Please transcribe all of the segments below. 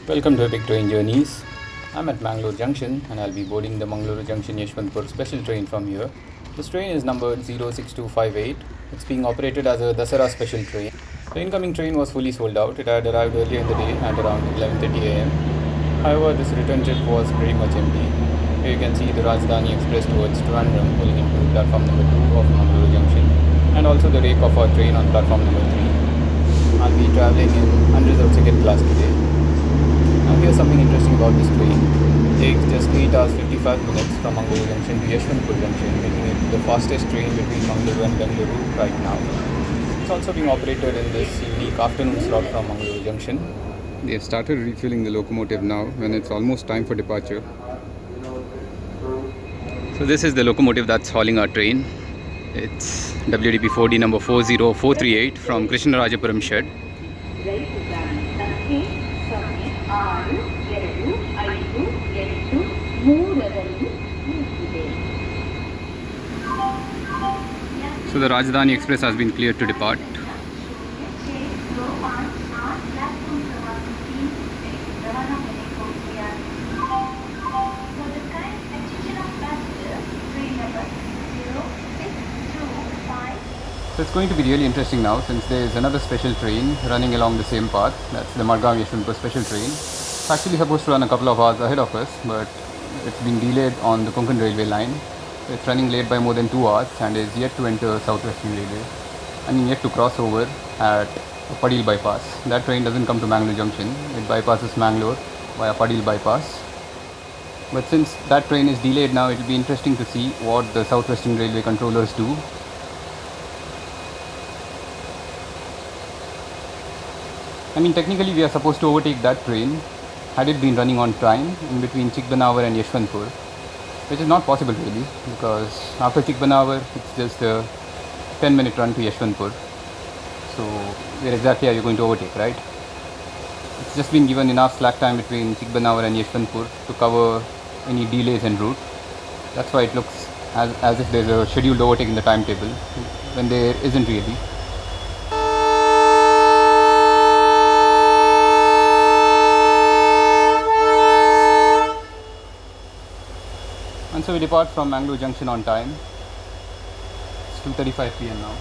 Welcome to Epic Train Journeys. I'm at Mangalore Junction and I'll be boarding the Mangaluru Junction Yeshwantpur special train from here. This train is numbered 06258. It's being operated as a Dasara special train. The incoming train was fully sold out. It had arrived earlier in the day at around 11:30 am. However, this return trip was pretty much empty. Here you can see the Rajdhani Express towards Trivandrum pulling into platform number 2 of Mangaluru Junction and also the rake of our train on platform number 3. I'll be travelling in unreserved second class today. Now here's something interesting about this train. It takes just 8 hours 55 minutes from Mangalore Junction to Yeshwantpur Junction, making it the fastest train between Mangalore and Bengaluru right now. It's also being operated in this unique afternoon slot from Mangalore Junction. They have started refueling the locomotive now when it's almost time for departure. So this is the locomotive that's hauling our train. It's WDP 4D number 40438 from Krishnarajapuram shed. So the Rajdhani Express has been cleared to depart. So it's going to be really interesting now since there is another special train running along the same path. That's the Margam Yeshwantpur special train. It's actually supposed to run a couple of hours ahead of us, but it's been delayed on the Konkan railway line. It's running late by more than 2 hours and is yet to enter Southwestern Railway. Yet to cross over at Padil bypass. That train doesn't come to Mangalore Junction. It bypasses Mangalore via Padil bypass. But since that train is delayed now, it will be interesting to see what the Southwestern Railway controllers do. Technically we are supposed to overtake that train had it been running on time in between Chikbanawar and Yeshwantpur, which is not possible really because after Chikbanawar it's just a 10-minute run to Yeshwantpur. So where exactly are you going to overtake, right? It's just been given enough slack time between Chikbanawar and Yeshwantpur to cover any delays en route. That's why it looks as if there's a scheduled overtake in the timetable when there isn't really. And so we depart from Mangalore Junction on time. It's 2:35 p.m. now.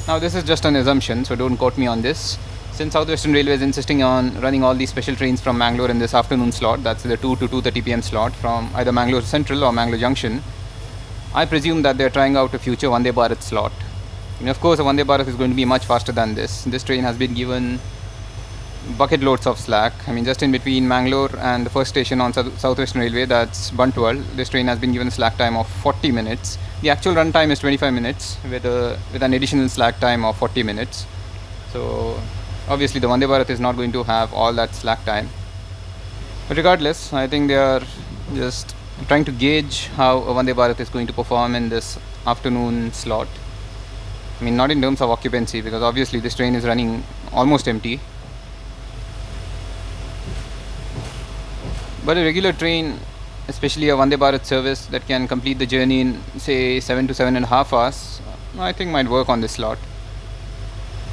Now this is just an assumption, so don't quote me on this. Since Southwestern Railway is insisting on running all these special trains from Mangalore in this afternoon slot, that's the 2 to 2:30 p.m. slot from either Mangalore Central or Mangalore Junction, I presume that they're trying out a future Vande Bharat slot. Of course, a Vande Bharat is going to be much faster than this. This train has been given bucket loads of slack. Just in between Mangalore and the first station on Southwestern Railway, that's Buntwal, this train has been given a slack time of 40 minutes. The actual run time is 25 minutes with an additional slack time of 40 minutes. So obviously the Vande Bharat is not going to have all that slack time. But regardless, I think they are just trying to gauge how a Vande Bharat is going to perform in this afternoon slot. Not in terms of occupancy, because obviously this train is running almost empty. But a regular train, especially a Vande Bharat service that can complete the journey in say 7 to 7.5 hours, I think might work on this slot.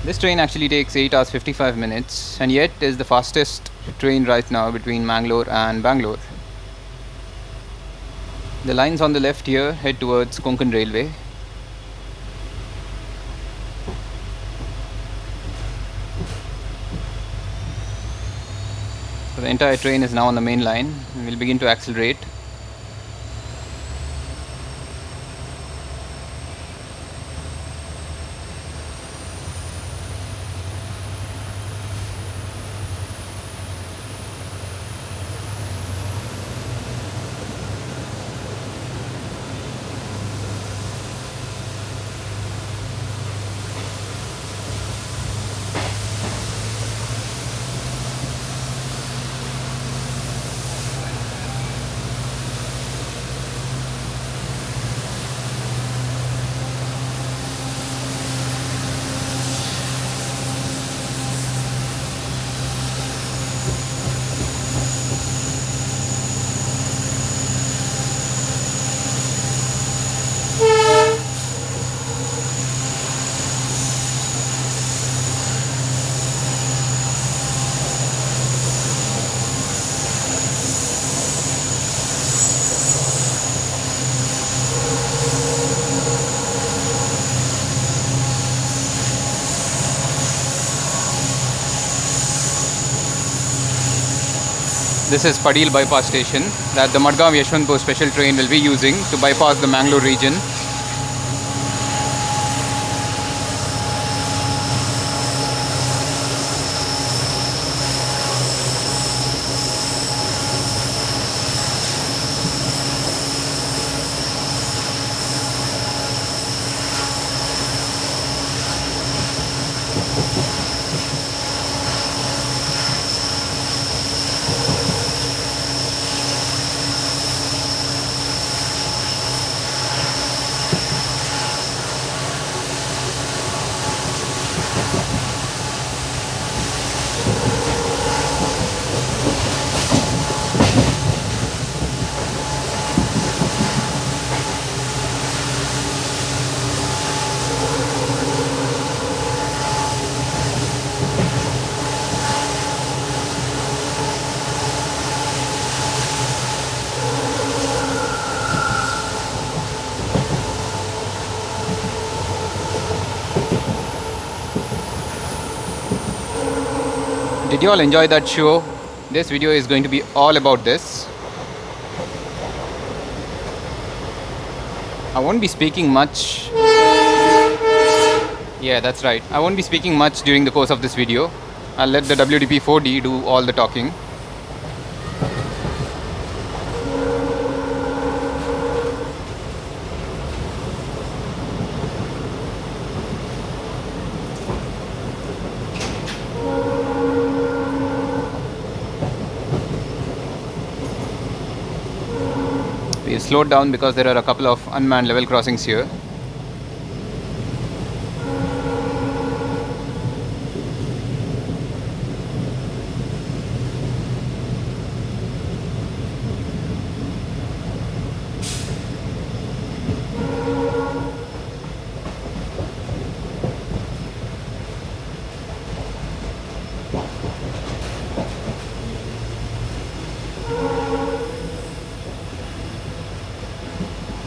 This train actually takes 8 hours 55 minutes and yet is the fastest train right now between Mangalore and Bangalore. The lines on the left here head towards Konkan Railway. So the entire train is now on the main line and will begin to accelerate. This is Padil bypass station that the Madgaon Yeshwantpur special train will be using to bypass the Mangalore region. Did you all enjoy that show? This video is going to be all about this. I won't be speaking much. Yeah, that's right. I won't be speaking much during the course of this video. I'll let the WDP 4D do all the talking. We've slowed down because there are a couple of unmanned level crossings here.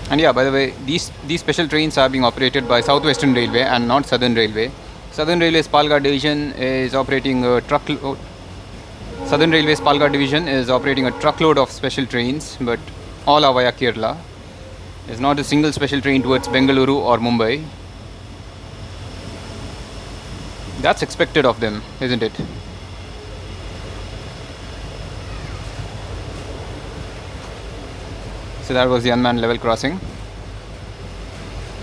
And yeah, by the way, these special trains are being operated by Southwestern Railway and not Southern Railway. Southern Railway's Palghat division is operating a truckload. Southern Railway's Palghat division is operating a truckload of special trains, but all are via Kerala. There's not a single special train towards Bengaluru or Mumbai. That's expected of them, isn't it? So that was the unmanned level crossing.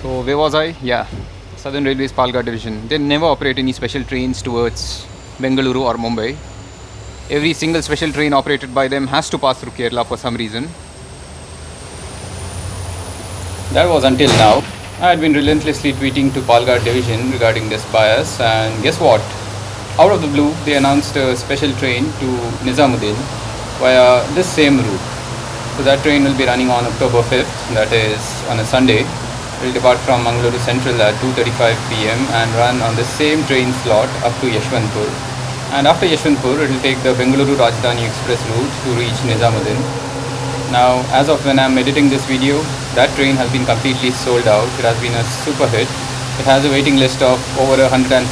So where was I? Yeah, Southern Railway's Palghat division. They never operate any special trains towards Bengaluru or Mumbai. Every single special train operated by them has to pass through Kerala for some reason. That was until now. I had been relentlessly tweeting to Palghat division regarding this bias, and guess what? Out of the blue, they announced a special train to Nizamuddin via this same route. So that train will be running on October 5th, that is on a Sunday. It will depart from Mangaluru Central at 2:35 p.m. and run on the same train slot up to Yeshwantpur. And after Yeshwantpur, it will take the Bengaluru Rajdhani Express route to reach Nizamuddin. Now, as of when I am editing this video, that train has been completely sold out. It has been a super hit. It has a waiting list of over 150.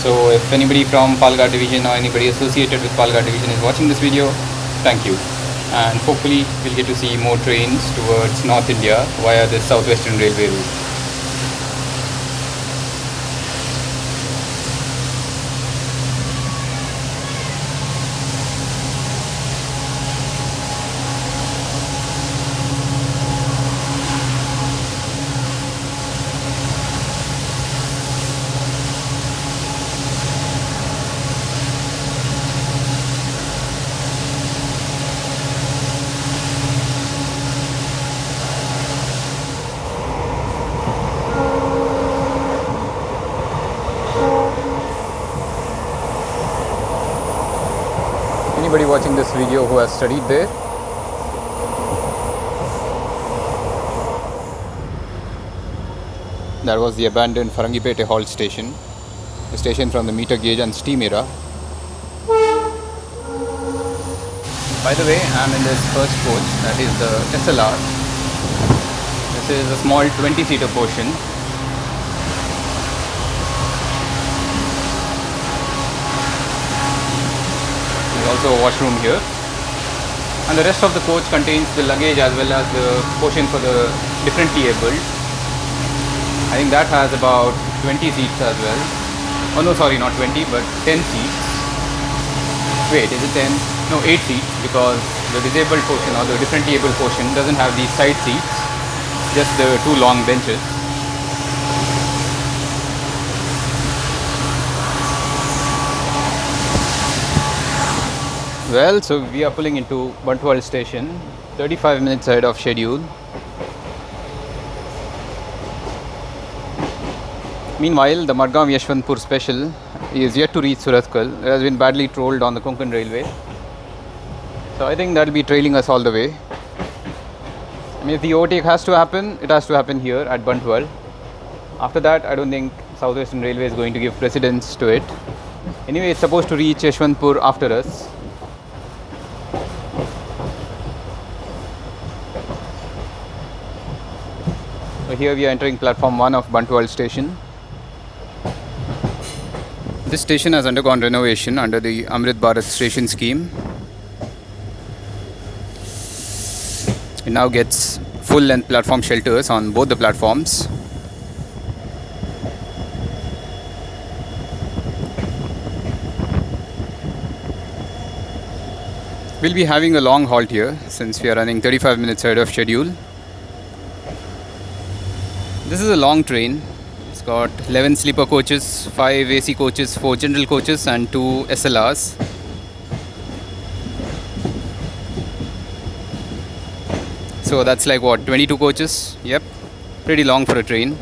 So if anybody from Palghat division or anybody associated with Palghat division is watching this video, thank you. And hopefully we'll get to see more trains towards North India via the Southwestern Railway route. Anybody watching this video who has studied there? That was the abandoned Farangipete Halt station, the station from the meter gauge and steam era. By the way, I am in this first coach, that is the SLR. This is a small 20-seater portion. There's also a washroom here. And the rest of the coach contains the luggage as well as the portion for the differently abled. I think that has about 20 seats as well. Oh no, sorry, not 20 but 10 seats. Wait, is it 10? No, 8 seats, because the disabled portion or the differently abled portion doesn't have these side seats, just the 2 long benches. Well, so we are pulling into Buntwal station, 35 minutes ahead of schedule. Meanwhile, the Madgaon Yeshwantpur special is yet to reach Surathkal. It has been badly trolled on the Konkan Railway. So I think that will be trailing us all the way. I mean, if the overtake has to happen, it has to happen here at Buntwal. After that, I don't think South Western Railway is going to give precedence to it. Anyway, it's supposed to reach Yeshwantpur after us. So here we are entering platform 1 of Buntwal station. This station has undergone renovation under the Amrit Bharat station scheme. It now gets full length platform shelters on both the platforms. We'll be having a long halt here since we are running 35 minutes ahead of schedule. This is a long train. It's got 11 sleeper coaches, 5 AC coaches, 4 general coaches and 2 SLRs. So that's like what, 22 coaches? Yep, pretty long for a train.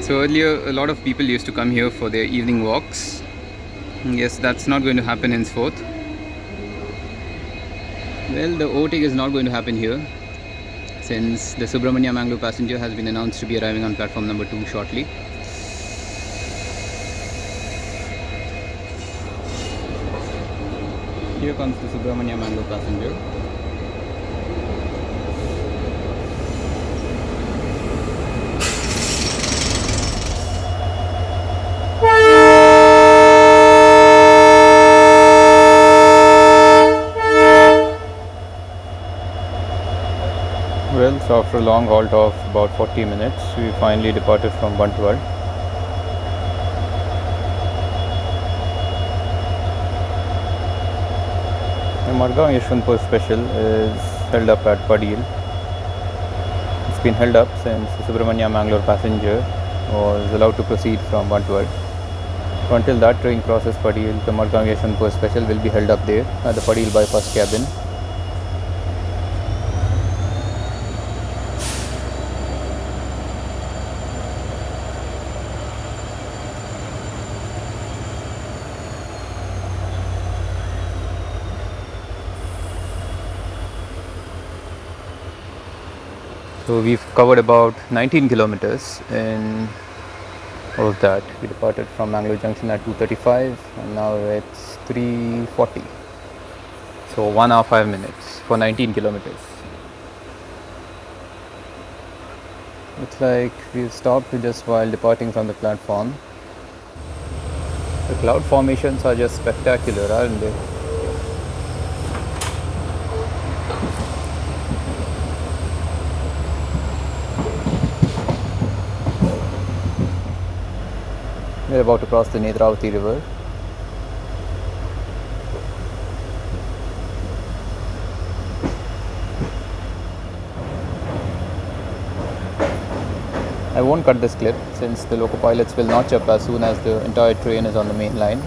So earlier a lot of people used to come here for their evening walks. Yes, that's not going to happen henceforth. Well, the overtake is not going to happen here since the Subramania Mangalore passenger has been announced to be arriving on platform number 2 shortly. Here comes the Subramania Mangalore passenger. Well, so after a long halt of about 40 minutes, we finally departed from Buntwal. The Madgaon Yeshwantpur special is held up at Padil. It's been held up since the Subramania Mangalore passenger was allowed to proceed from Buntwal. So until that train crosses Padil, the Madgaon Yeshwantpur special will be held up there at the Padil bypass cabin. So we've covered about 19 kilometers in all of that. We departed from Mangalore Junction at 2:35 and now it's 3:40. So 1 hour 5 minutes for 19 kilometers. Looks like we've stopped just while departing from the platform. The cloud formations are just spectacular, aren't they? We're about to cross the Nedravati river. I won't cut this clip since the loco pilots will notch up as soon as the entire train is on the main line.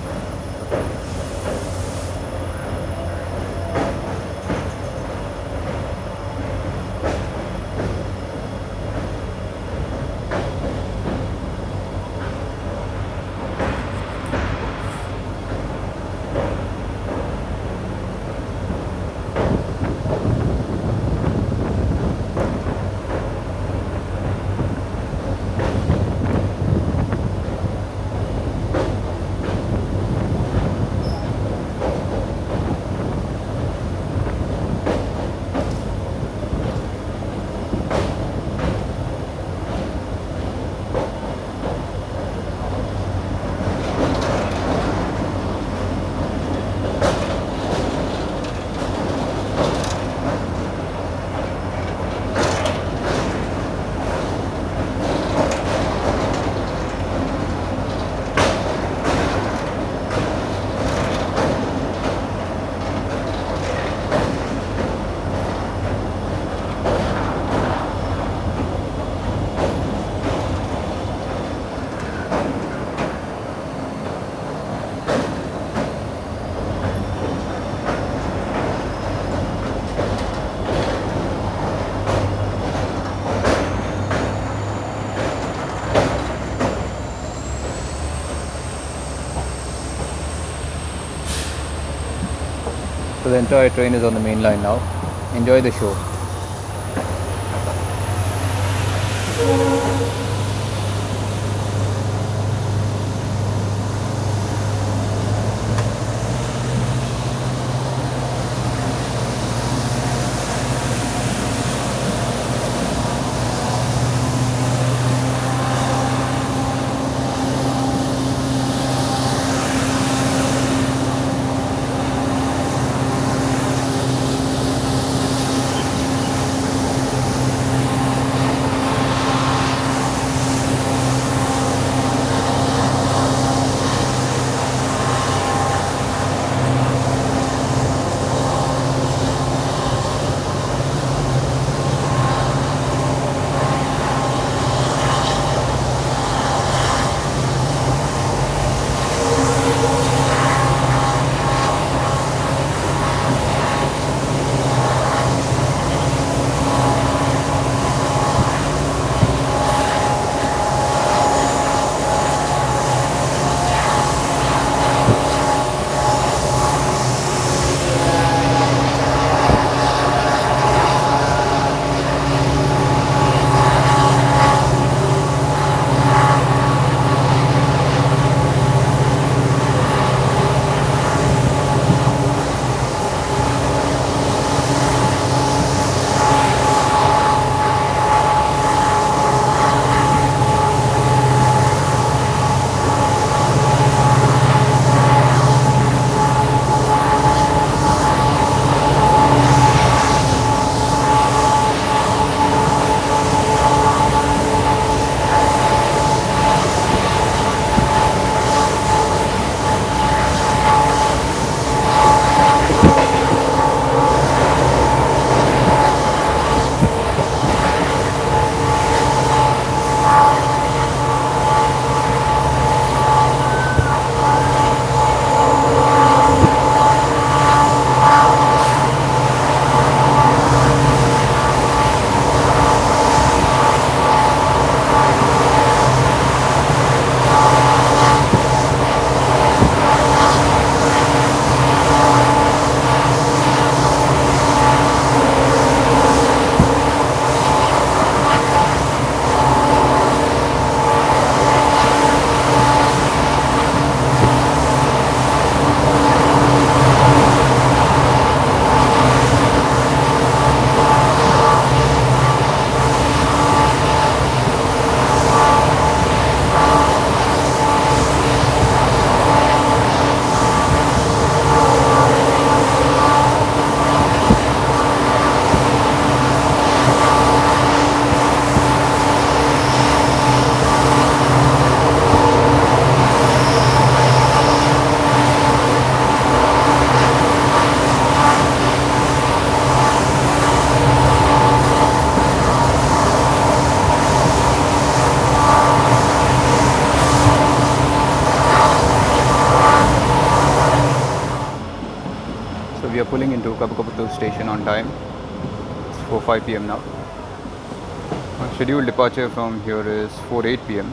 So the entire train is on the main line now. Enjoy the show. So we are pulling into Kabakaputtu station on time. It's 4:05 p.m. now. Our scheduled departure from here is 4:08 p.m.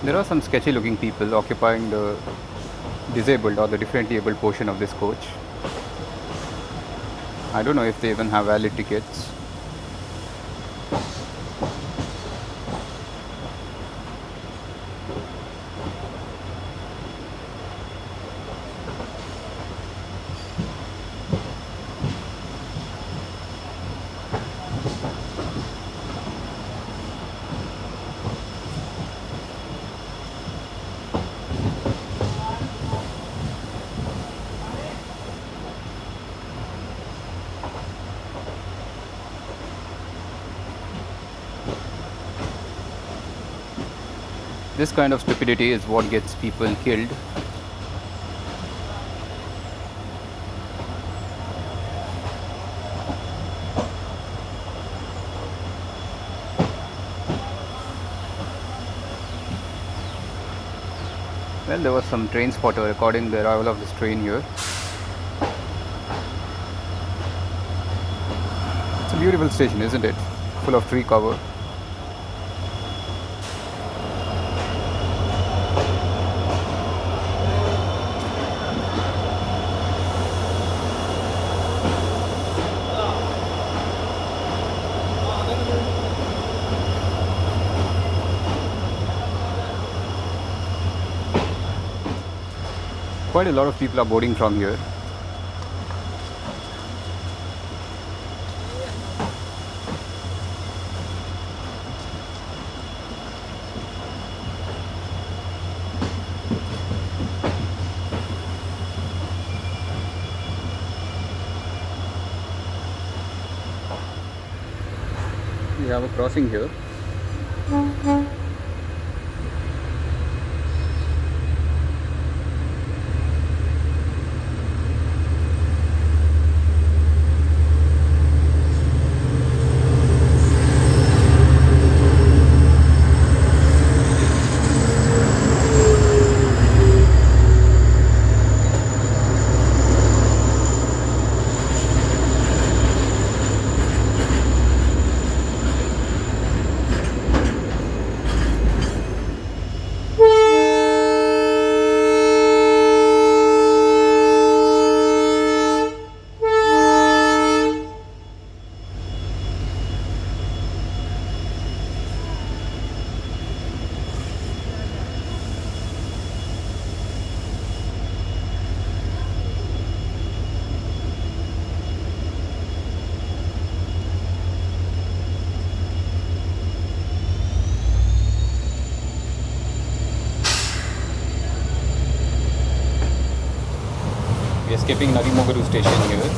There are some sketchy looking people occupying the disabled or the differently abled portion of this coach. I don't know if they even have valid tickets. This kind of stupidity is what gets people killed. Well, there was some train spotter recording the arrival of this train here. It's a beautiful station, isn't it? Full of tree cover. Quite a lot of people are boarding from here. We have a crossing here. We are skipping Mangaluru station here.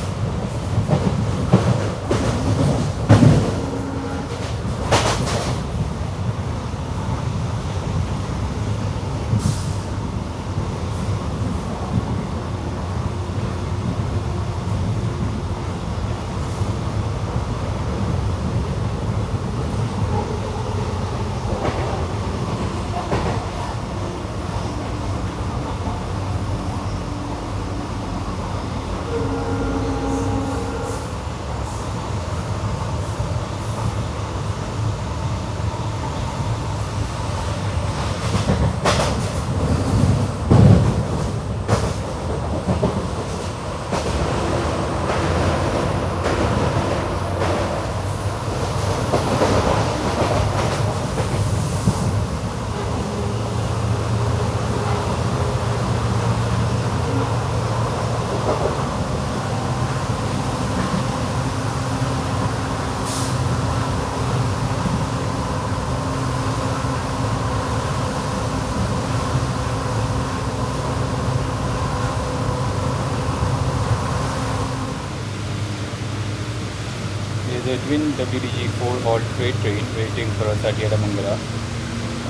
The twin WDG 4-halt freight train waiting for us at Yedamangala.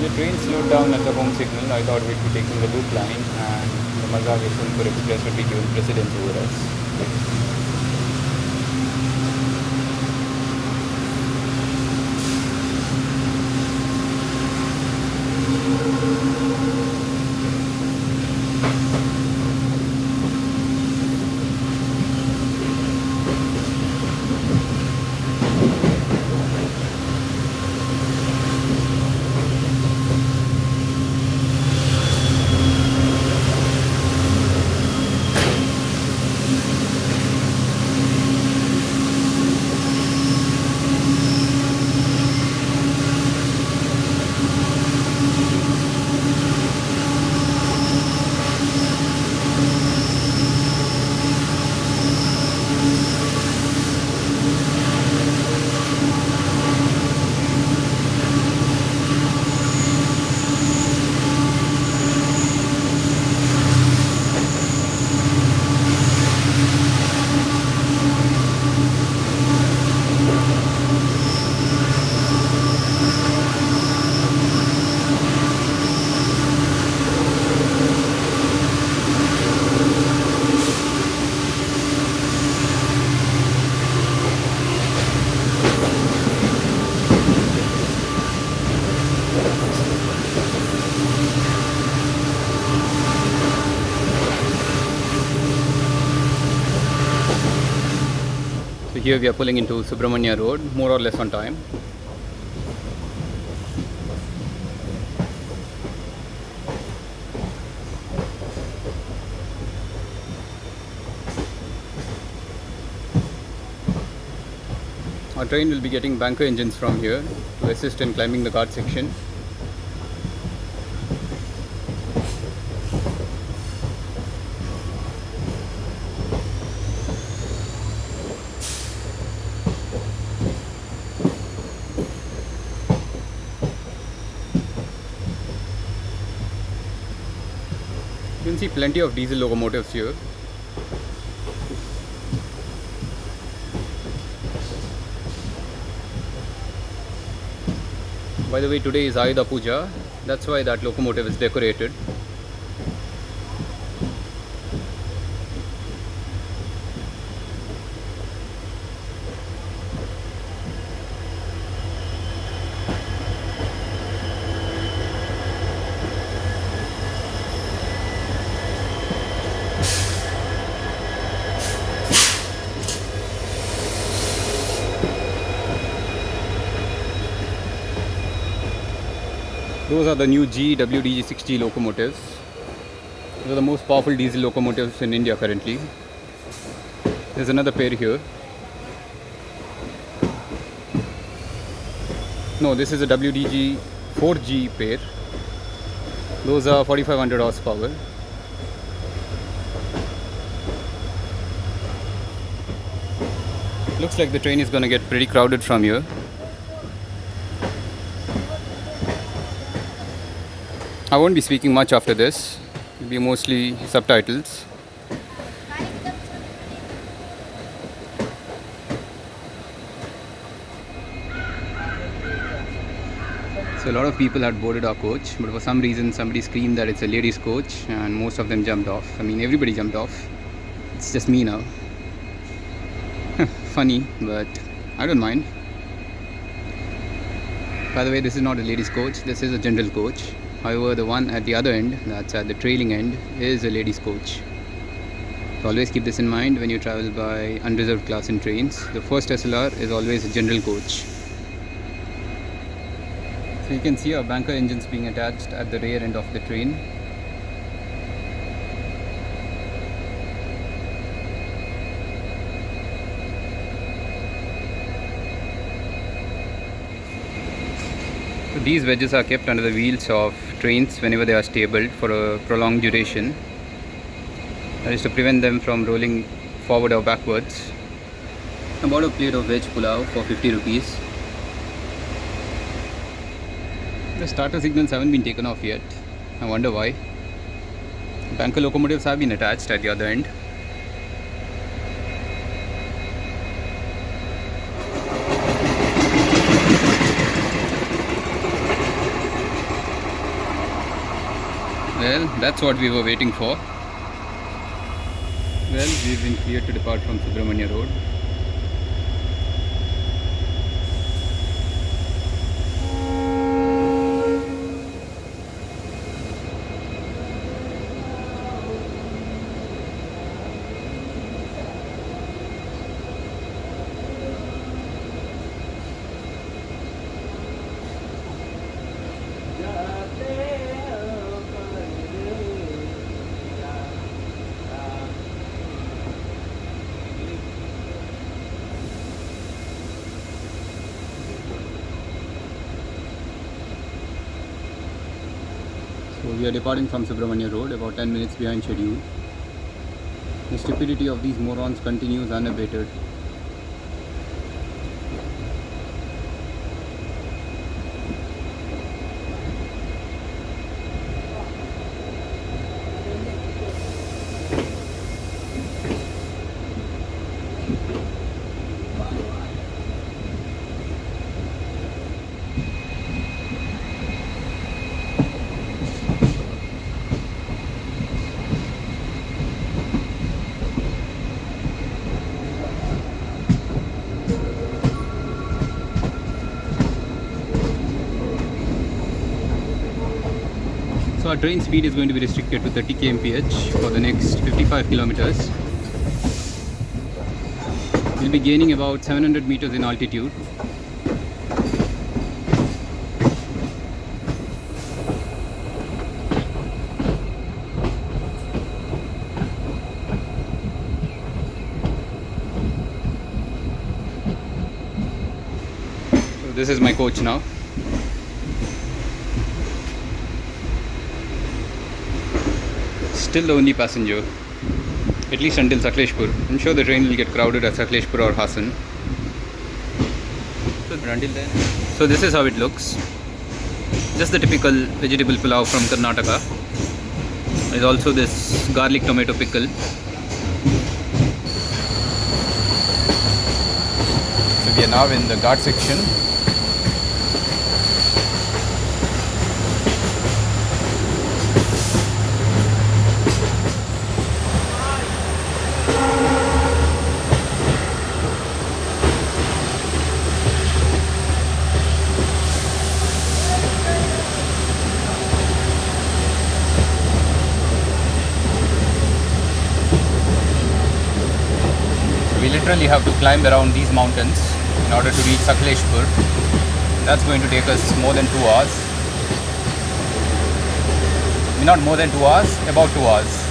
The train slowed down at the home signal. I thought we'd be taking the loop line and the Yeshwantpur Express would be given precedence over us. So here we are pulling into Subramania Road, more or less on time. Our train will be getting banker engines from here to assist in climbing the ghat section. You can see plenty of diesel locomotives here. By the way, today is Ayudha Puja, that's why that locomotive is decorated. Those are the new GWDG6G locomotives. Those are the most powerful diesel locomotives in India currently. There's another pair here. No, this is a WDG 4G pair. Those are 4500 horsepower. Looks like the train is going to get pretty crowded from here. I won't be speaking much after this. It will be mostly subtitles. So a lot of people had boarded our coach, but for some reason somebody screamed that it's a ladies' coach and most of them jumped off. I mean, everybody jumped off. It's just me now. Funny, but I don't mind. By the way, this is not a ladies' coach, this is a general coach. However, the one at the other end, that's at the trailing end, is a ladies' coach. So always keep this in mind when you travel by unreserved class in trains. The first SLR is always a general coach. So you can see our banker engines being attached at the rear end of the train. So these wedges are kept under the wheels of trains whenever they are stabled for a prolonged duration. That is to prevent them from rolling forward or backwards. I bought a plate of veg pulao for 50 rupees. The starter signals haven't been taken off yet. I wonder why. Banker locomotives have been attached at the other end. Well, that's what we were waiting for. Well, we've been cleared to depart from Subramania Road. So we are departing from Subramania Road about 10 minutes behind schedule. The stupidity of these morons continues unabated. So our train speed is going to be restricted to 30 kmph for the next 55 kilometers. We'll be gaining about 700 meters in altitude. So this is my coach now. Still the only passenger, at least until Sakleshpur. I'm sure the train will get crowded at Sakleshpur or Hassan. So until then. So this is how it looks. Just the typical vegetable pulao from Karnataka. There's also this garlic tomato pickle. So we are now in the ghat section. We literally have to climb around these mountains in order to reach Sakleshpur. That's going to take us more than 2 hours. Not more than 2 hours, about 2 hours.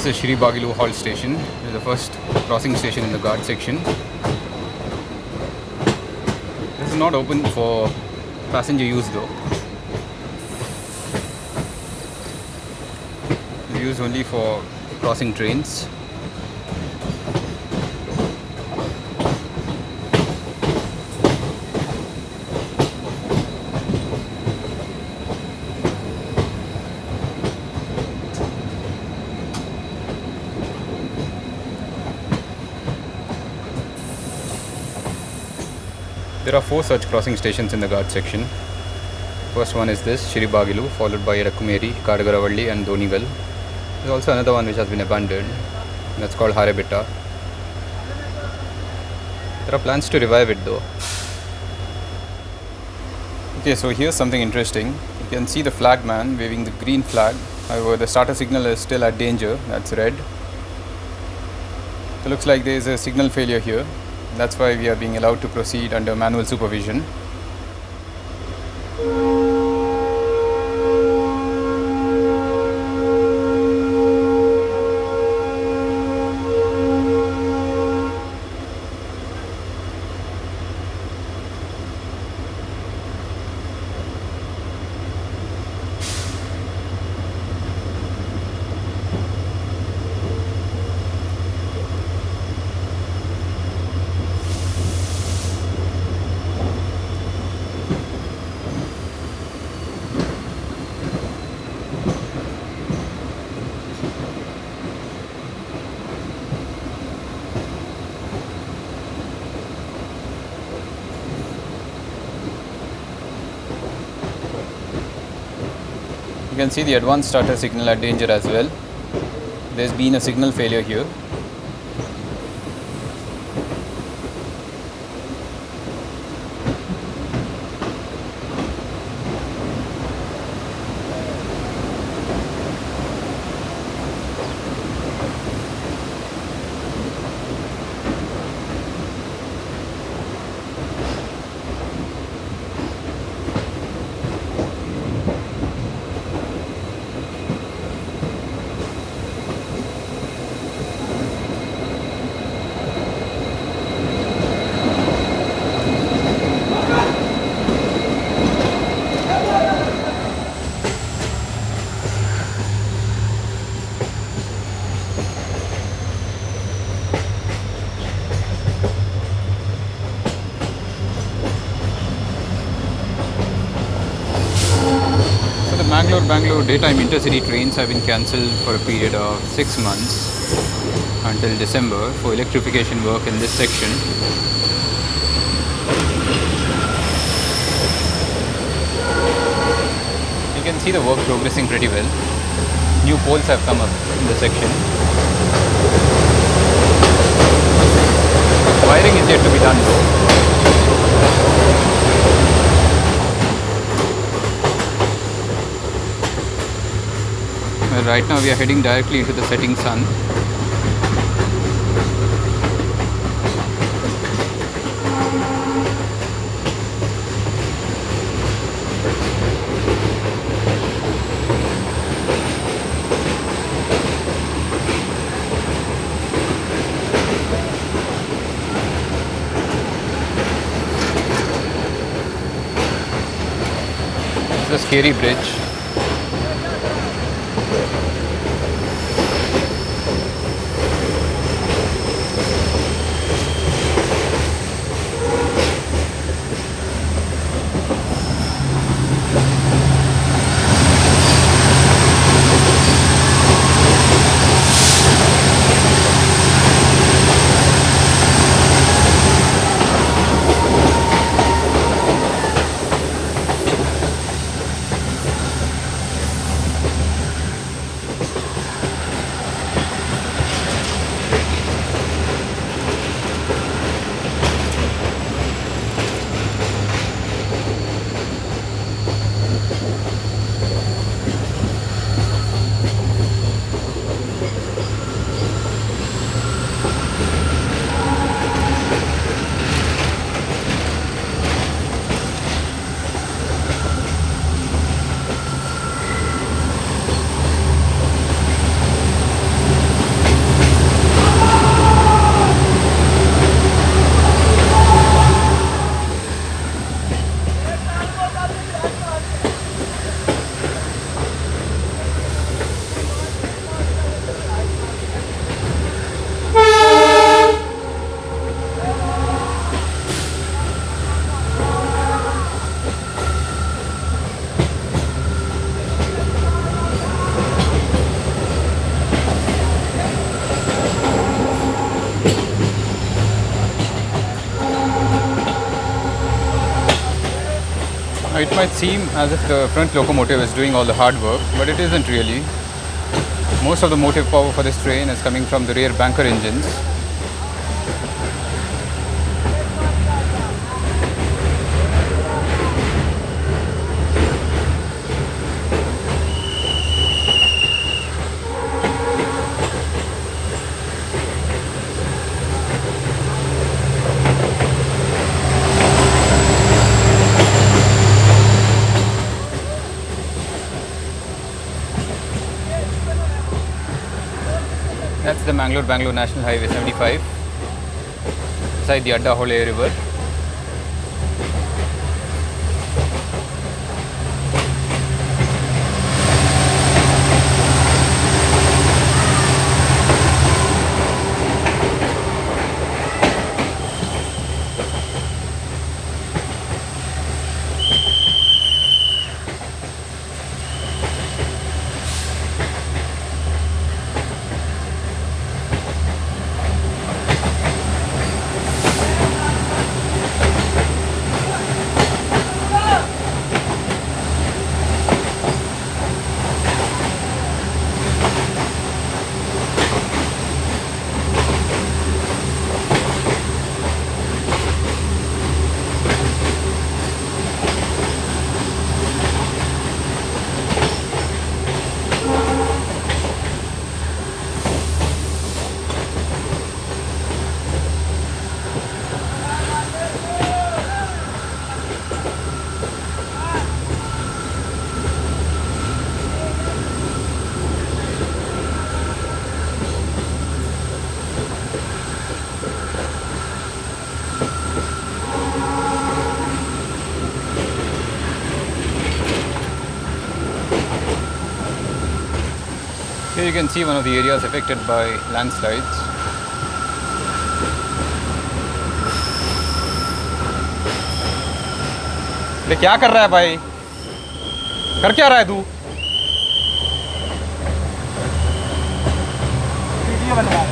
is Shri Bagilu Halt Station. This is the first crossing station in the guard section. This is not open for passenger use though. It's used only for crossing trains. There are 4 such crossing stations in the Ghat section. First one is this, Shri Bagilu, followed by Rakkumeri, Kadagaravalli and Donigal. There's also another one which has been abandoned. That's called Harebetta. There are plans to revive it though. Okay, so here's something interesting. You can see the flag man waving the green flag. However, the starter signal is still at danger. That's red. So it looks like there is a signal failure here. That's why we are being allowed to proceed under manual supervision. You can see the advanced starter signal at danger as well. There's been a signal failure here. Bangalore daytime intercity trains have been cancelled for a period of 6 months until December for electrification work in this section. You can see the work progressing pretty well. New poles have come up in the section. Wiring is yet to be done though. Right now we are heading directly into the setting sun. It's a scary bridge. It might seem as if the front locomotive is doing all the hard work, but it isn't really. Most of the motive power for this train is coming from the rear banker engines. That's the Bangalore National Highway 75 beside the Adda Hole River. Here you can see one of the areas affected by landslides. ये क्या कर रहा है भाई? कर क्या रहा है तू? वीडियो बना रहा है।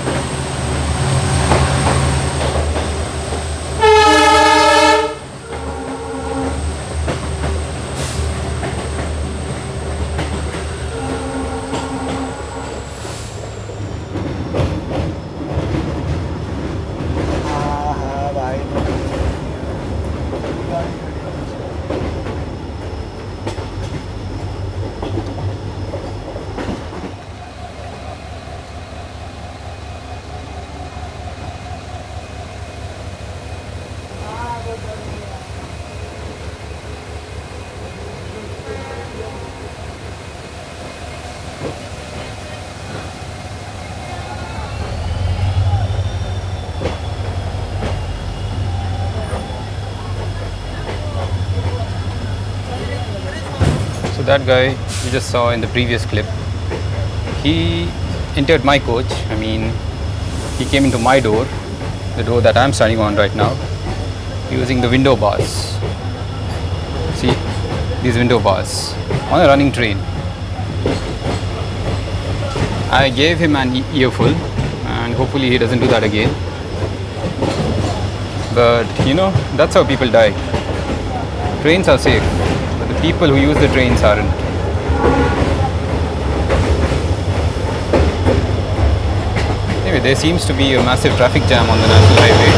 That guy you just saw in the previous clip, he entered my coach. I mean, he came into my door, the door that I'm standing on right now, using the window bars. See, these window bars on a running train. I gave him an earful and hopefully he doesn't do that again. But you know, that's how people die. Trains are safe, but the people who use the trains aren't. Anyway, there seems to be a massive traffic jam on the national highway.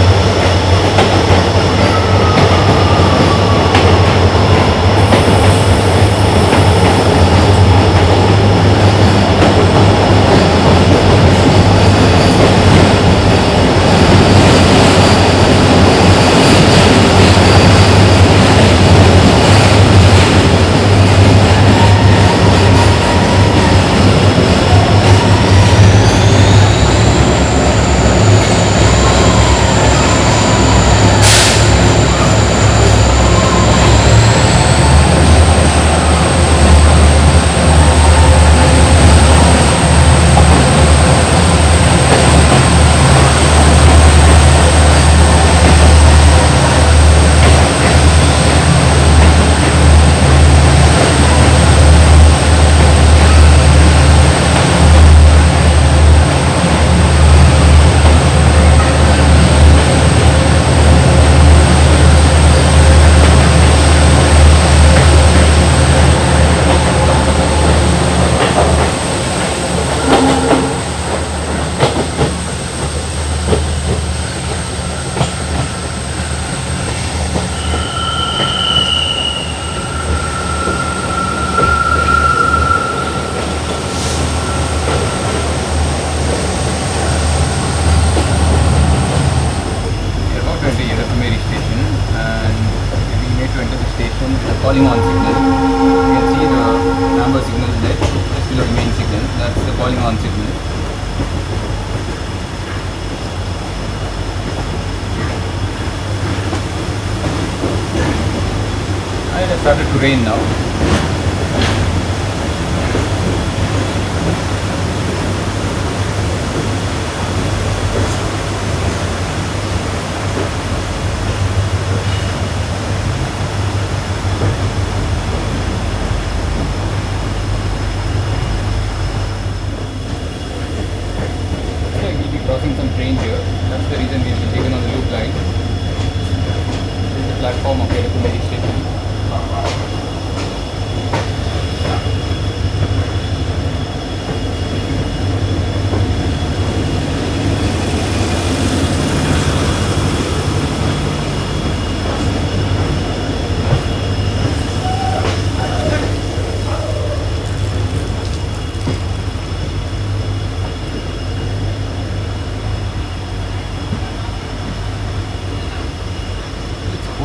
Kumeri station, and we need to enter the station. The calling on signal. You can see the amber signal there, just below the main signal. That's the calling on signal. And it has started to rain now. Crossing some trains here. That's the reason we've been taken on the loop line. This is the platform of Kumeri station.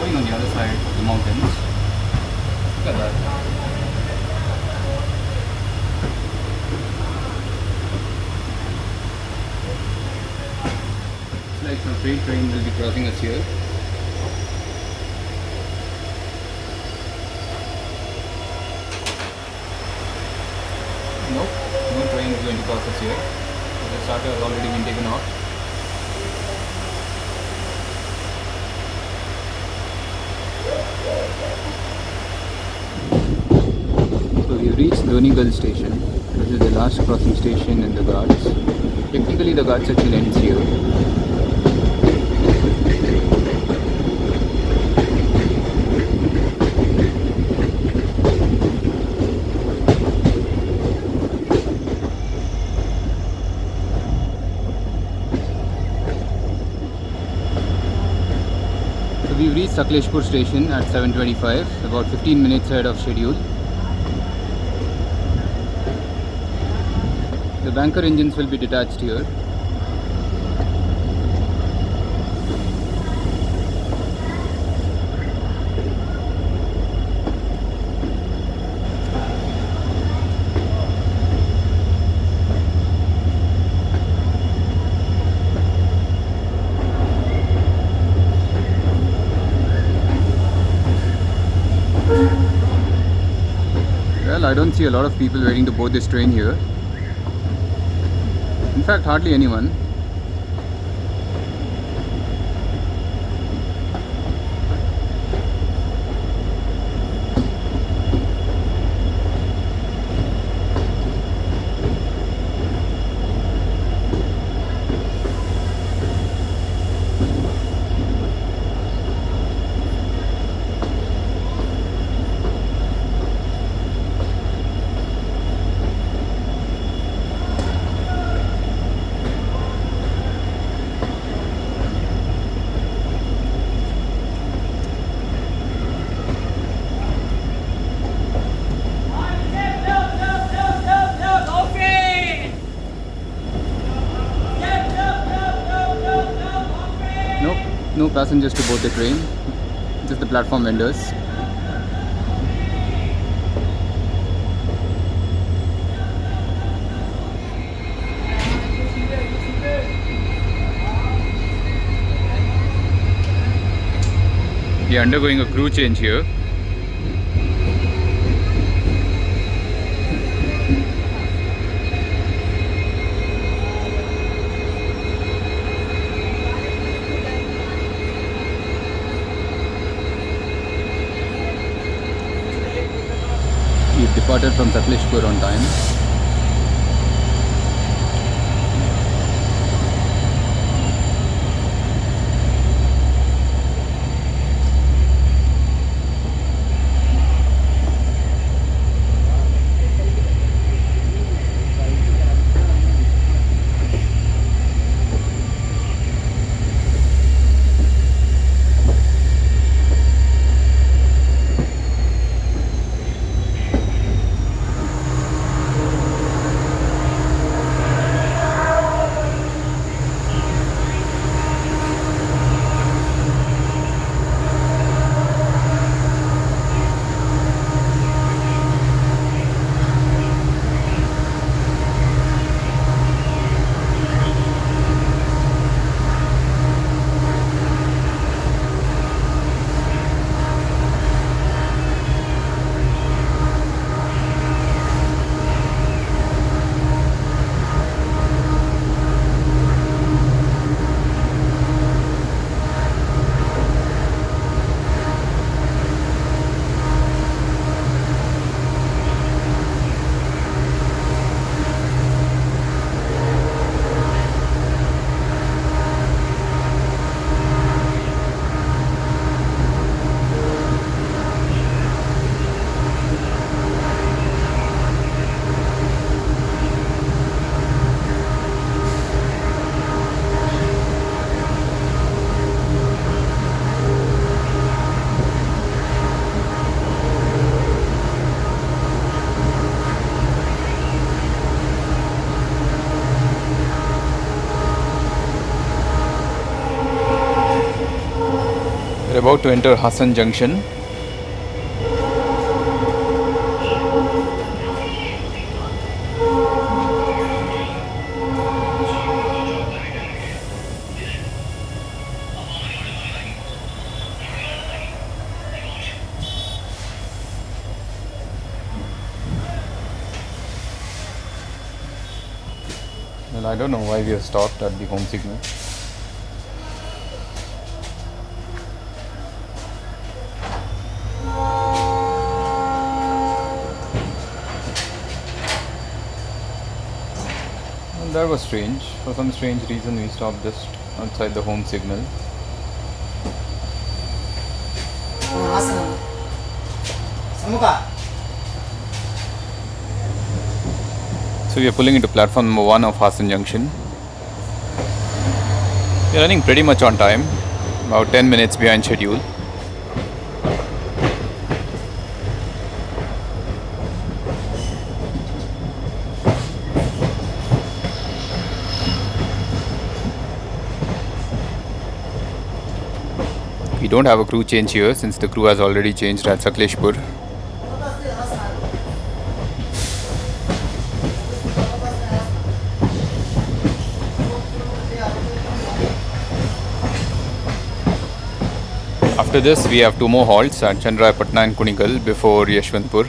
On the other side of the mountains. Look at that. It's like some freight train will be crossing us here. Nope, no train is going to cross us here. The starter has already been taken off. So we've reached Donigal station. This is the last crossing station in the ghats. Technically the ghats actually ends here. So we've reached Sakleshpur station at 7:25, about 15 minutes ahead of schedule. The banker engines will be detached here. Well, I don't see a lot of people waiting to board this train here. In fact, hardly anyone. No passengers to board the train, just the platform vendors. We are undergoing a crew change here. We've departed from Sakleshpur on time. We're about to enter Hassan Junction. Well, I don't know why we have stopped at the home signal. Well, that was strange. For some strange reason we stopped just outside the home signal. So we are pulling into platform number 1 of Hassan Junction. We are running pretty much on time, about 10 minutes behind schedule. We don't have a crew change here since the crew has already changed at Sakleshpur. After this, we have 2 more halts at Channapatna and Kunigal before Yeshwantpur.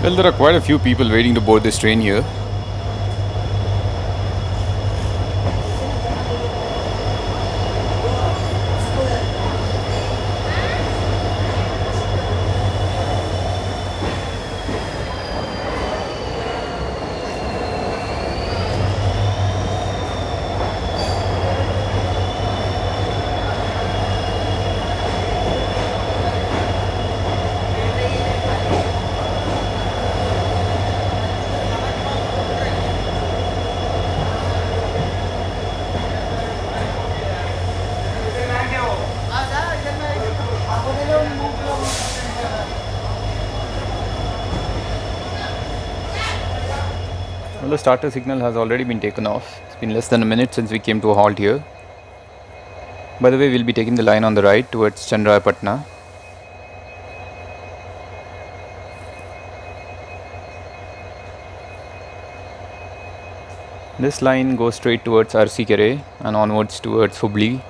Well, there are quite a few people waiting to board this train here. Well, the starter signal has already been taken off. It's been less than a minute since we came to a halt here. By the way, we'll be taking the line on the right towards Channapatna. This line goes straight towards Arsikere and onwards towards Hubli.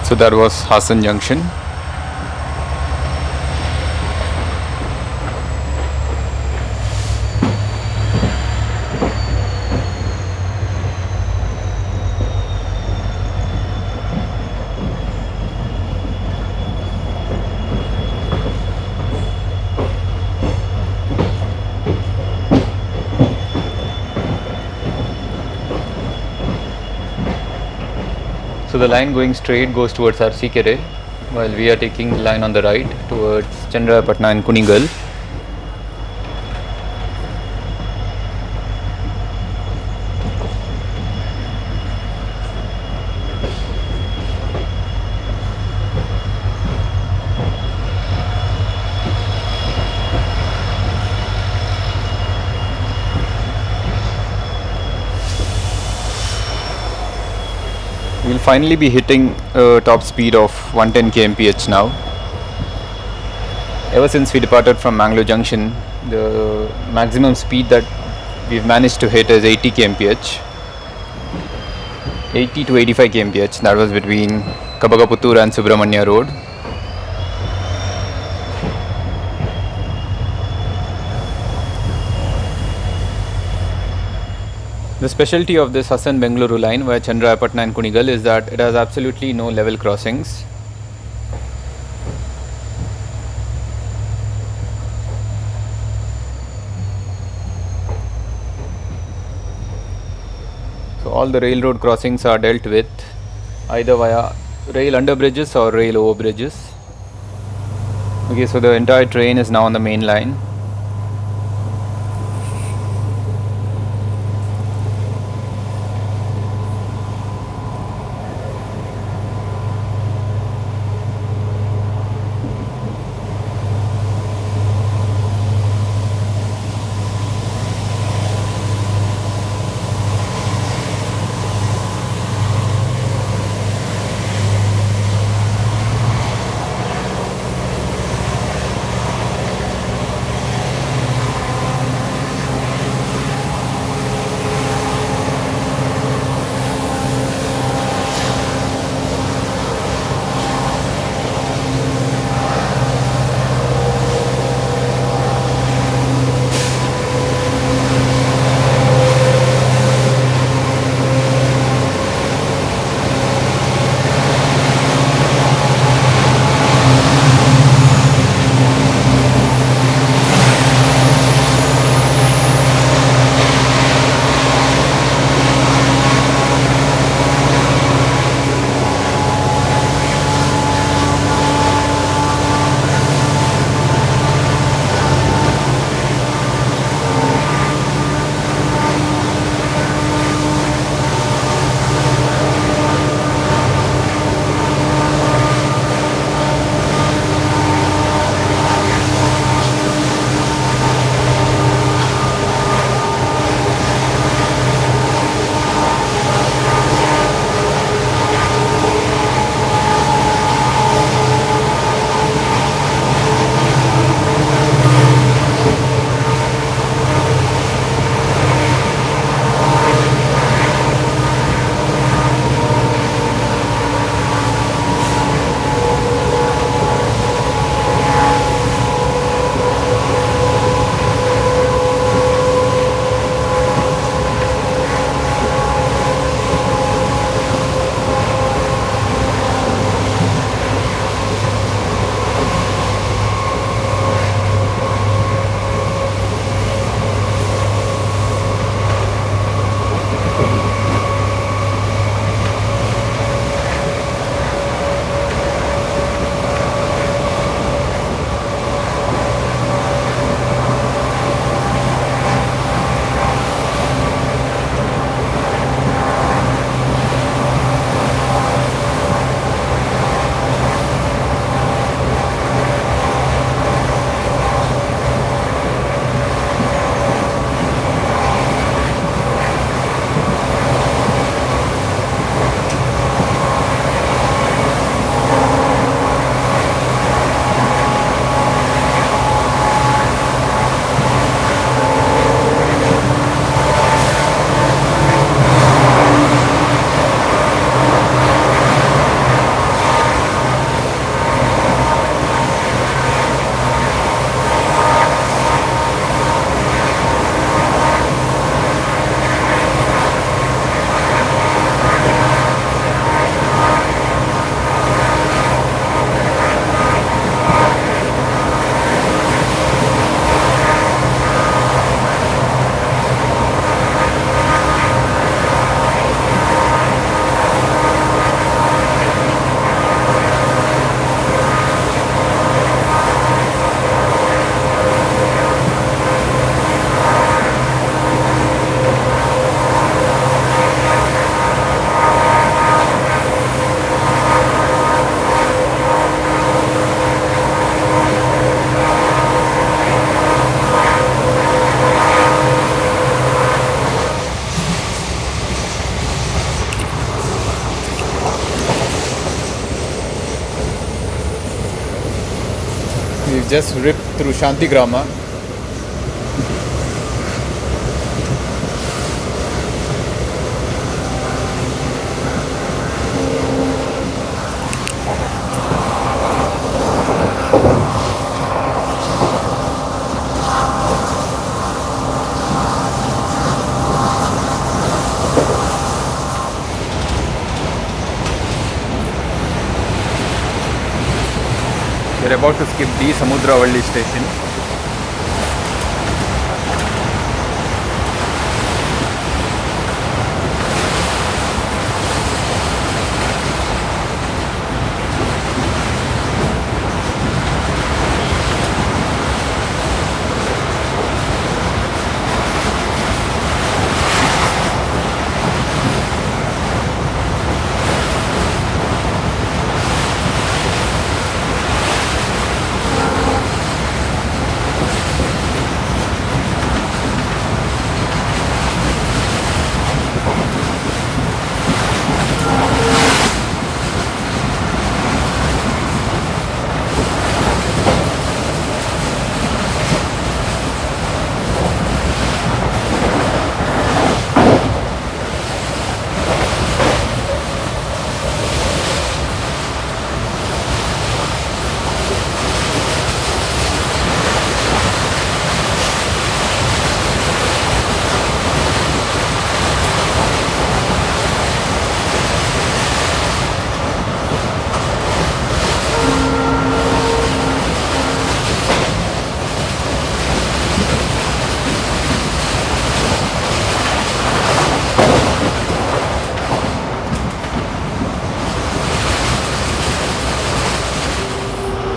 So that was Hassan Junction. So the line going straight goes towards Arsikere, while we are taking the line on the right towards Channapatna and Kunigal. We'll finally be hitting a top speed of 110 kmph now. Ever since we departed from Mangalore Junction, the maximum speed that we've managed to hit is 80 kmph. 80 to 85 kmph. That was between Kabagaputtur and Subramanya Road. The specialty of this Hassan Bengaluru line via Channapatna and Kunigal is that it has absolutely no level crossings. So all the railroad crossings are dealt with either via rail under bridges or rail over bridges. Okay, so the entire train is now on the main line. We've just ripped through Shantigrama. We're about to skip the Samudravalli station.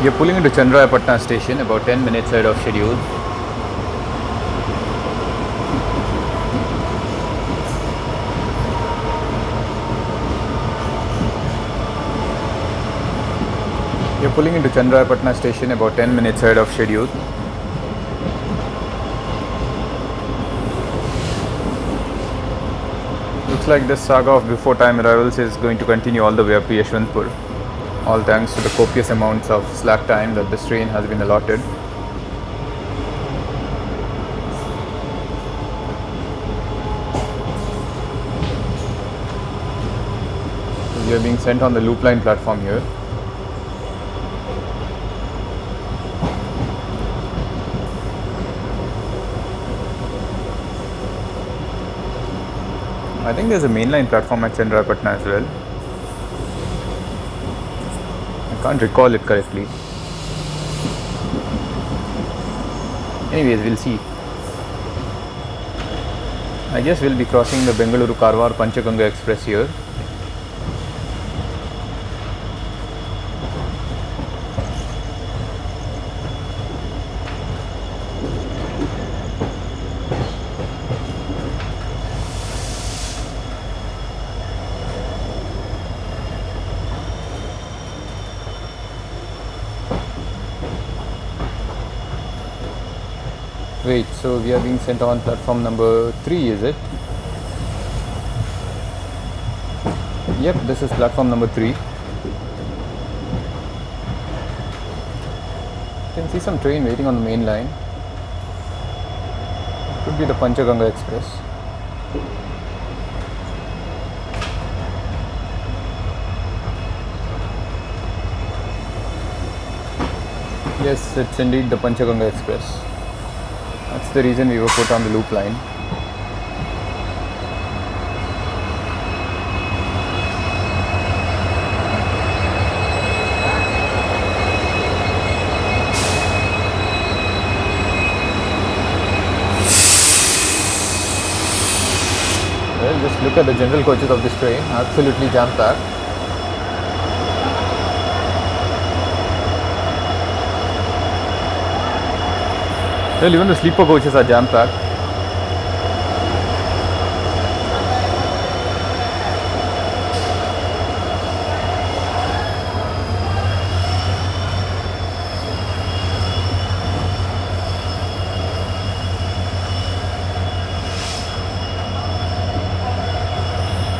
We are pulling into Channapatna station about 10 minutes ahead of schedule. We are pulling into Channapatna station about 10 minutes ahead of schedule. Looks like this saga of before time arrivals is going to continue all the way up to Yeshwantpur. All thanks to the copious amounts of slack time that this train has been allotted. We are being sent on the loop line platform here. I think there's a mainline platform at Channapatna as well. I can't recall it correctly. Anyways, we'll see. I guess we'll be crossing the Bengaluru Karwar Panchaganga Express here. Wait, so we are being sent on platform number 3, is it? Yep, this is platform number 3. You can see some train waiting on the main line. Could be the Panchaganga Express. Yes, it's indeed the Panchaganga Express. That's the reason we were put on the loop line. Well, just look at the general coaches of this train, absolutely jam-packed. Well, even the sleeper coaches are jam-packed.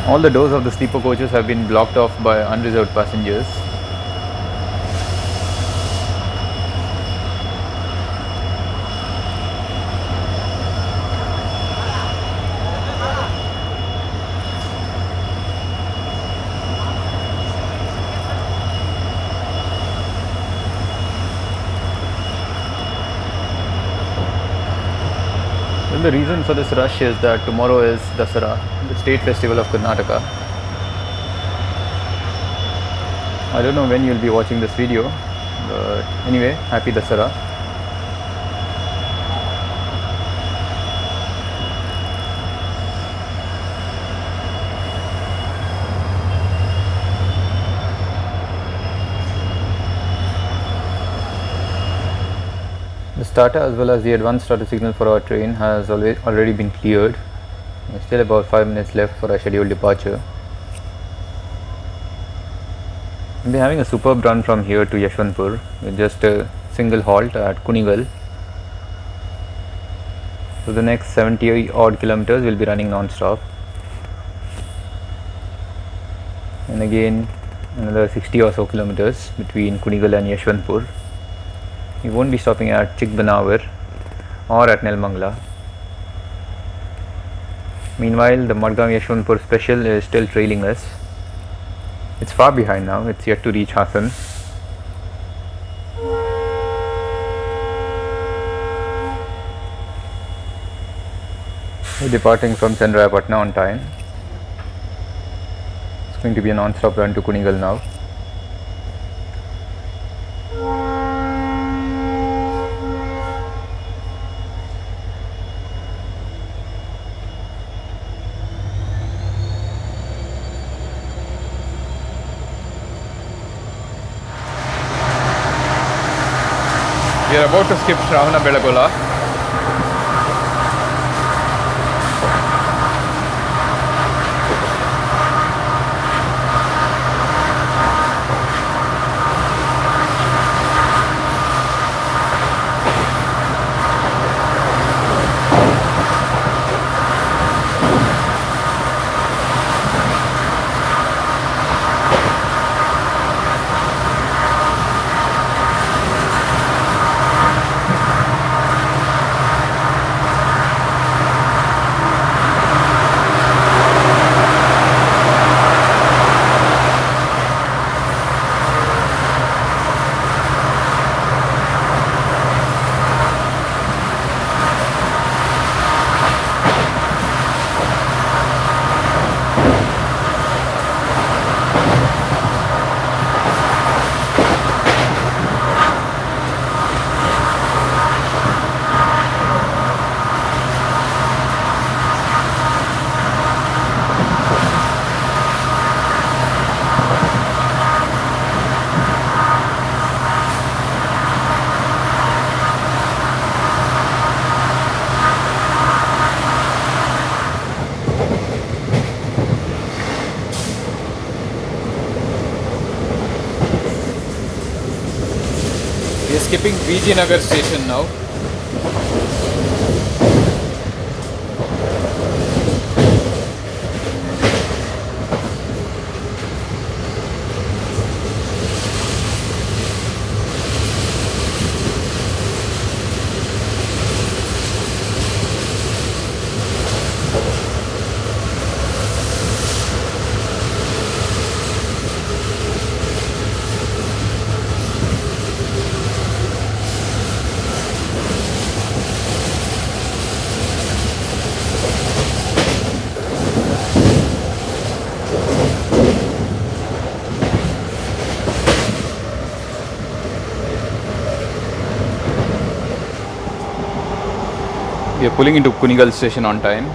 All the doors of the sleeper coaches have been blocked off by unreserved passengers. Well, the reason for this rush is that tomorrow is Dasara, the state festival of Karnataka. I don't know when you'll be watching this video, but anyway, happy Dasara. The starter as well as the advanced starter signal for our train has already been cleared. There's still about 5 minutes left for our scheduled departure. We'll be having a superb run from here to Yeshwantpur with just a single halt at Kunigal. So the next 70 odd kilometers will be running non-stop. And again another 60 or so kilometers between Kunigal and Yeshwantpur. We won't be stopping at Chikbanawar or at Nelmangla. Meanwhile, the Madgaon Yeshwantpur special is still trailing us. It's far behind now, it's yet to reach Hassan. We're departing from Channapatna on time. It's going to be a non-stop run to Kunigal now. We are about to skip Shravana Belagola. We are skipping VG Nagar station now. We are pulling into Kunigal station on time.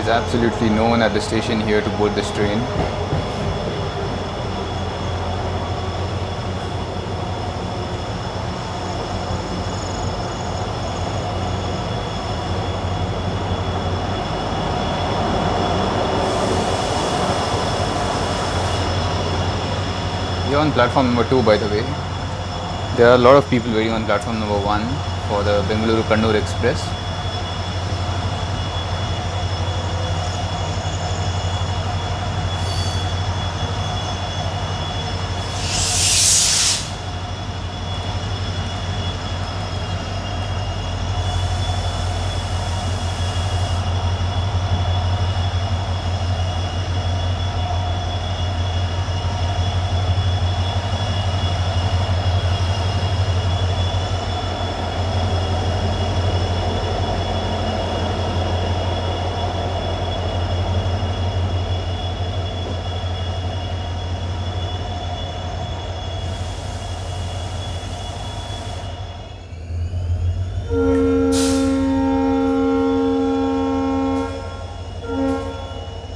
There's absolutely no one at the station here to board this train. We're on platform number 2, by the way. There are a lot of people waiting on platform number 1 for the Bengaluru-Kannur Express.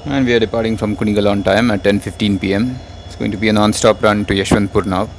And we are departing from Kunigal on time at 10:15 p.m. It's going to be a non-stop run to Yeshwantpur now.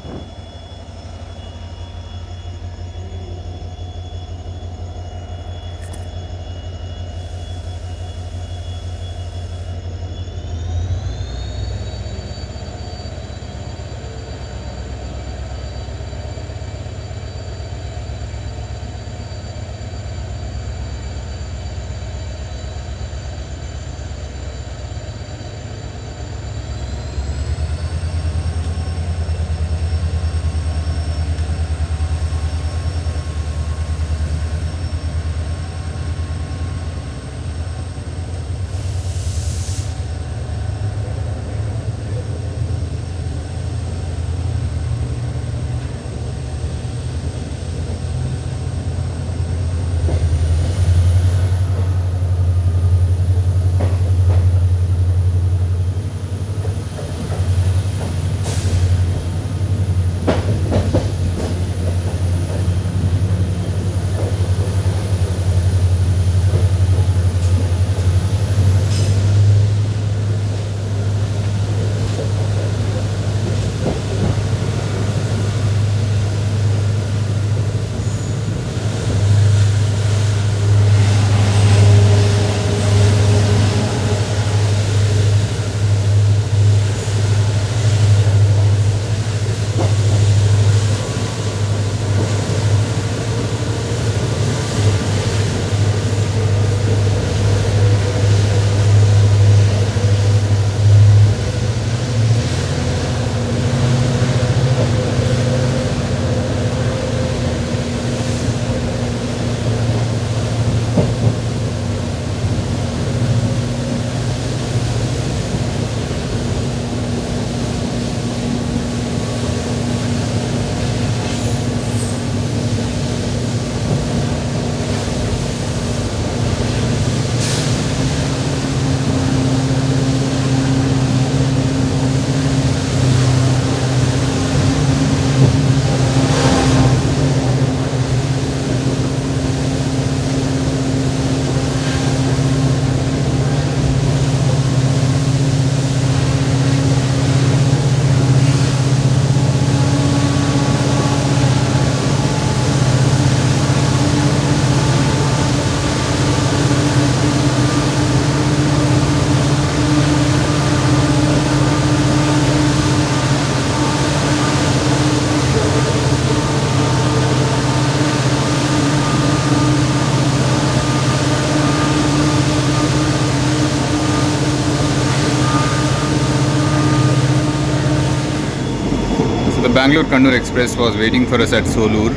Bangalore-Kannur Express was waiting for us at Solur.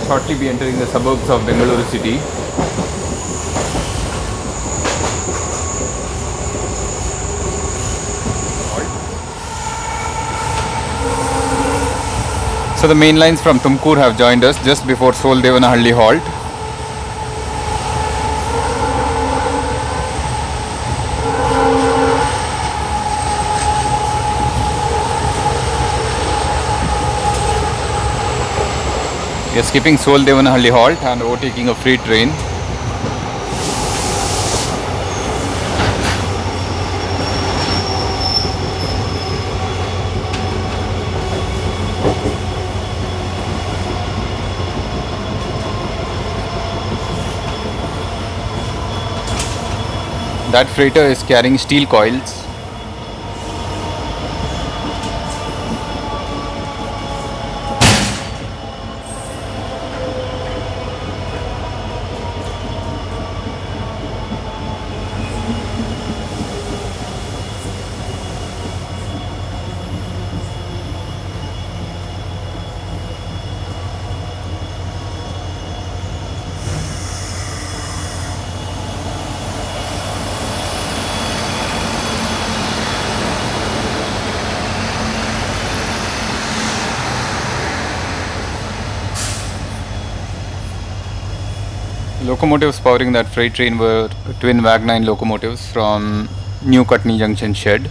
will shortly be entering the suburbs of Bengaluru city. So the main lines from Tumkur have joined us just before Soldevanahalli halt. We are skipping Soldevanahalli halt and overtaking a freight train. That freighter is carrying steel coils. Locomotives powering that freight train were twin Wag9 locomotives from New Cutney Junction shed.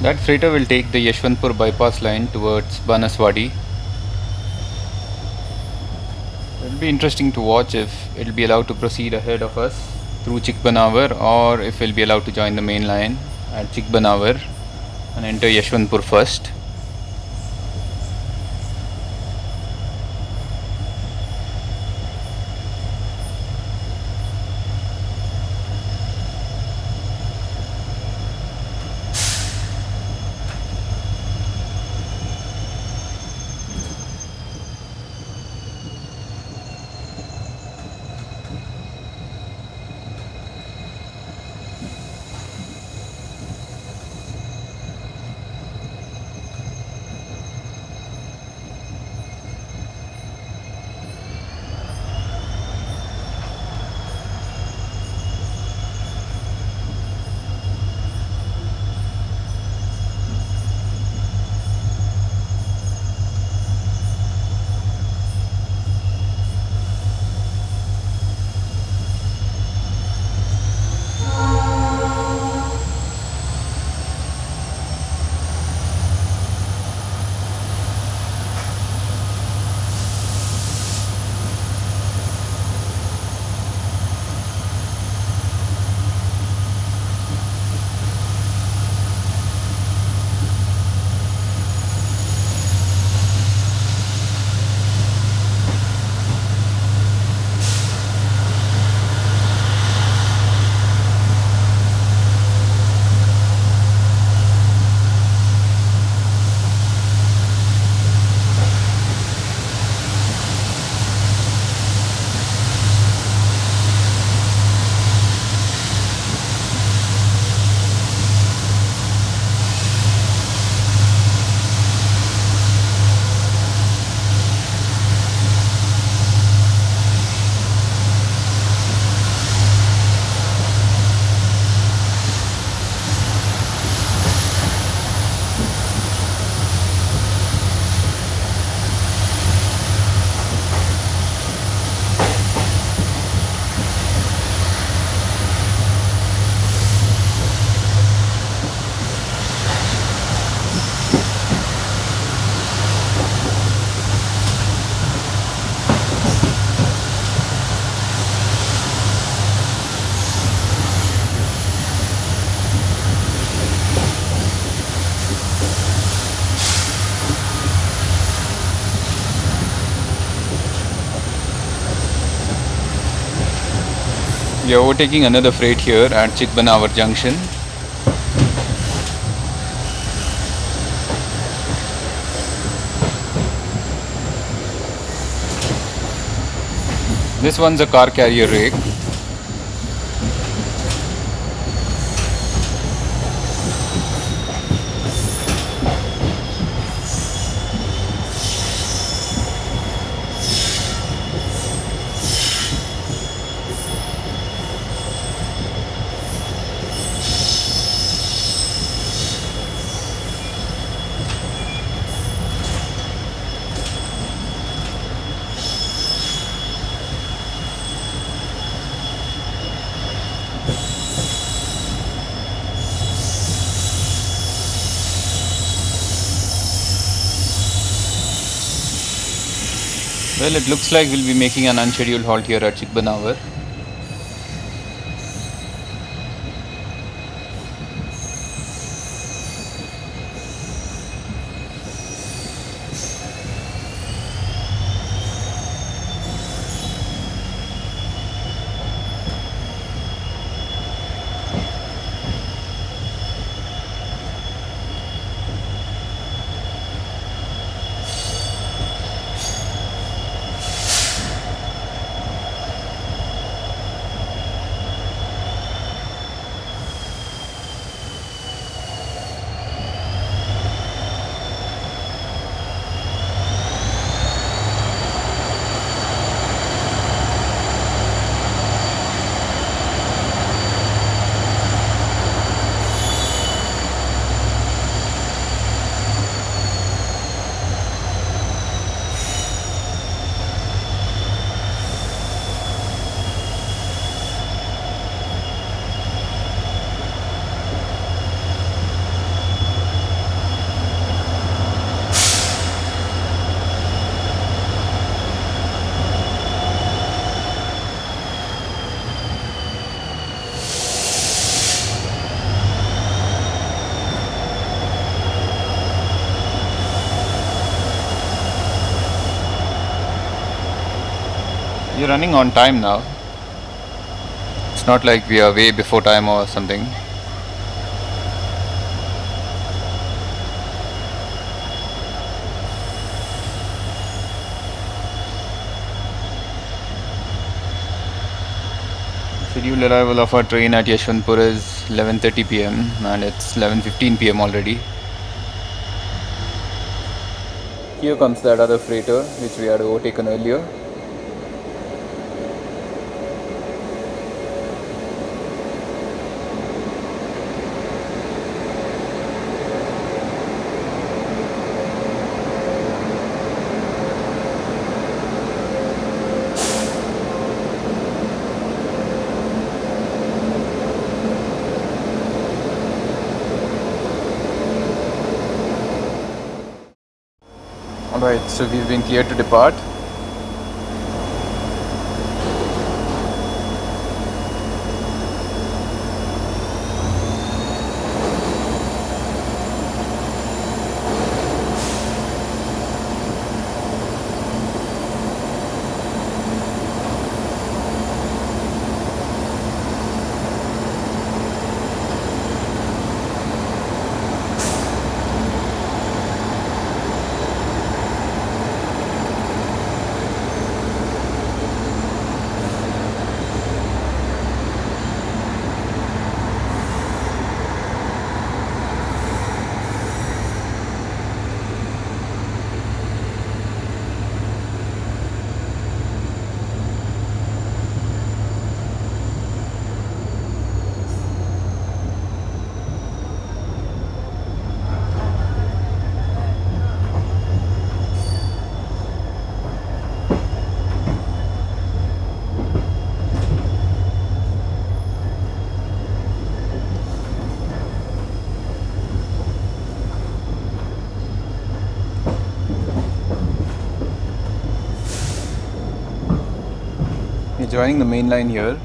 That freighter will take the Yeshwantpur bypass line towards Banaswadi. It will be interesting to watch if it will be allowed to proceed ahead of us through Chikbanawar, or if it will be allowed to join the main line at Chikbanawar and enter Yeshwantpur first. We are overtaking another freight here at Chikbanawar Junction. This one's a car carrier rake. Well, it looks like we'll be making an unscheduled halt here at Chikbanawar. You're running on time now. It's not like we are way before time or something. Scheduled arrival of our train at Yeshwantpur is 11:30 p.m. and it's 11:15 p.m. already. Here comes that other freighter which we had overtaken earlier. Alright, so we've been cleared to depart. We're joining the main line here.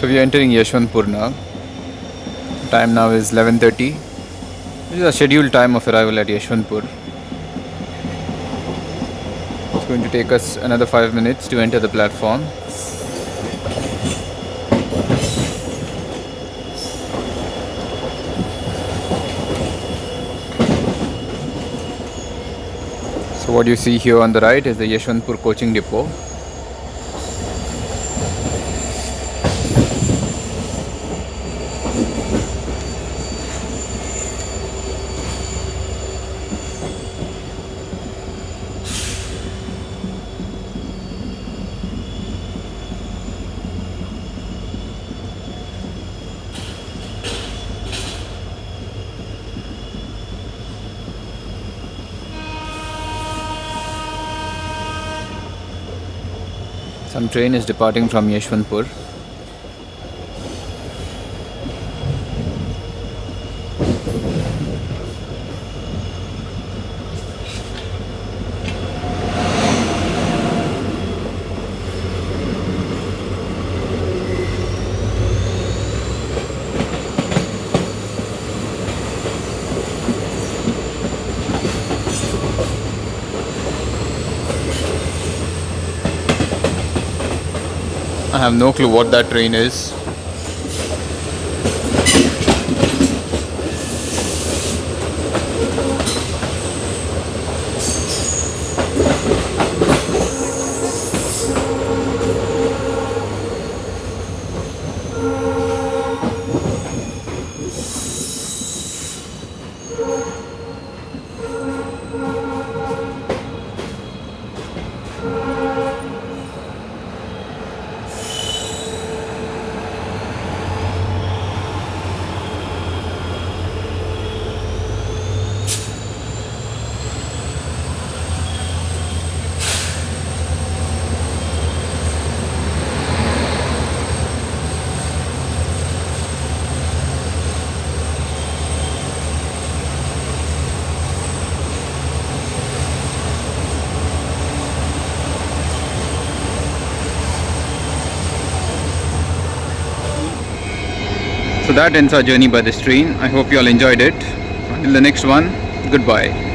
So we are entering Yeshwantpur now. Time now is 11:30. This is a scheduled time of arrival at Yeshwantpur. It's going to take us another 5 minutes to enter the platform. So what you see here on the right is the Yeshwantpur coaching depot. Some train is departing from Yeshwantpur. I have no clue what that train is. So that ends our journey by this train. I hope you all enjoyed it. Until the next one, goodbye.